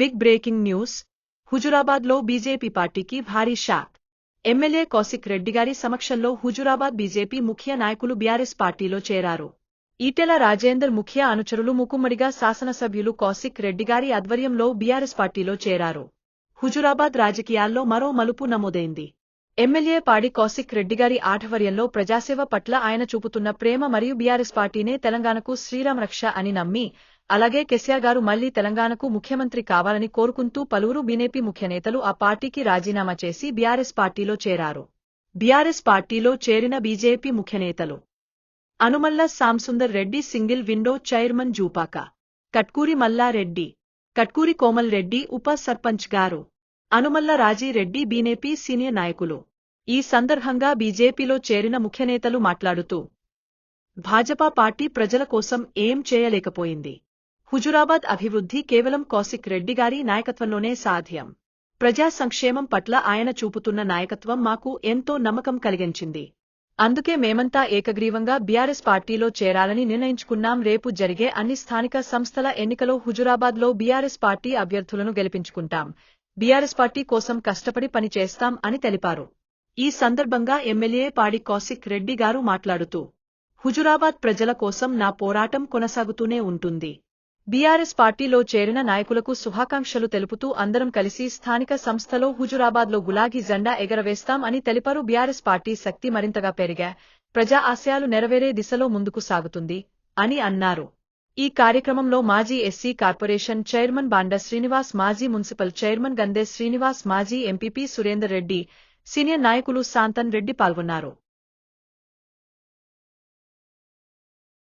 Big breaking news. హుజురాబాద్లో BJP పార్టీకి భారీ షాక్. ఎమ్మెల్యే కౌశిక్ రెడ్డి గారి సమక్షంలో హుజురాబాద్ బీజేపీ ముఖ్య నాయకులు బీఆర్ఎస్ పార్టీలో చేరారు. ఈటెల రాజేందర్ ముఖ్య అనుచరులు ముకుమ్మడిగా శాసనసభ్యులు కౌశిక్ రెడ్డి గారి ఆధ్వర్యంలో బీఆర్ఎస్ పార్టీలో చేరారు. హుజురాబాద్ రాజకీయాల్లో మరో మలుపు నమోదైంది. ఎమ్మెల్యే పాడి కౌశిక్ రెడ్డి గారి ఆధ్వర్యంలో ప్రజాసేవ పట్ల ఆయన చూపుతున్న ప్రేమ మరియు బీఆర్ఎస్ పార్టీనే తెలంగాణకు శ్రీరామ రక్ష అని నమ్మి, అలాగే కేసీఆర్ గారు మళ్లీ తెలంగాణకు ముఖ్యమంత్రి కావాలని కోరుకుంటూ పలువురు బీజేపీ ముఖ్యనేతలు ఆ పార్టీకి రాజీనామా చేసి బీఆర్ఎస్ పార్టీలో చేరారు. బీఆర్ఎస్ పార్టీలో చేరిన బీజేపీ ముఖ్యనేతలు: Anumalla Samsunder Reddy single window chairman Jupaka, Katkuri Mallareddy, Katkuri Komal Reddy ఉప సర్పంచ్ గారు, అనుమల్ల రాజీరెడ్డి బీజేపీ సీనియర్ నాయకులు. ఈ సందర్భంగా బీజేపీలో చేరిన ముఖ్యనేతలు మాట్లాడుతూ, భాజపా పార్టీ ప్రజల కోసం ఏం చేయలేకపోయింది. హుజురాబాద్ అభివృద్ధి కేవలం కౌశిక్ రెడ్డి గారి నాయకత్వంలోనే సాధ్యం. ప్రజా సంక్షేమం పట్ల ఆయన చూపుతున్న నాయకత్వం మాకు ఎంతో నమ్మకం కలిగించింది. అందుకే మేమంతా ఏకగ్రీవంగా బీఆర్ఎస్ పార్టీలో చేరాలని నిర్ణయించుకున్నాం. రేపు జరిగే అన్ని స్థానిక సంస్థల ఎన్నికలో హుజురాబాద్లో బీఆర్ఎస్ పార్టీ అభ్యర్థులను గెలిపించుకుంటాం. బీఆర్ఎస్ పార్టీ కోసం కష్టపడి పనిచేస్తాం అని తెలిపారు. ఈ సందర్భంగా ఎమ్మెల్యే పాడి కౌశిక్ రెడ్డి గారు మాట్లాడుతూ, హుజురాబాద్ ప్రజల కోసం నా పోరాటం కొనసాగుతూనే ఉంటుంది. బీఆర్ఎస్ పార్టీలో చేరిన నాయకులకు శుభాకాంక్షలు తెలుపుతూ అందరం కలిసి స్థానిక సంస్థలో హుజురాబాద్లో గులాబీ జెండా ఎగరవేస్తాం అని తెలిపారు. బీఆర్ఎస్ పార్టీ శక్తి మరింతగా పెరిగా ప్రజా ఆశయాలు నెరవేరే దిశలో ముందుకు సాగుతుంది అని అన్నారు. ఈ కార్యక్రమంలో మాజీ ఎస్సీ కార్పొరేషన్ చైర్మన్ బాండ శ్రీనివాస్, మాజీ మున్సిపల్ చైర్మన్ గందే శ్రీనివాస్, మాజీ ఎంపీపీ సురేందర్ రెడ్డి, సీనియర్ నాయకులు శాంతన్ రెడ్డి పాల్గొన్నారు.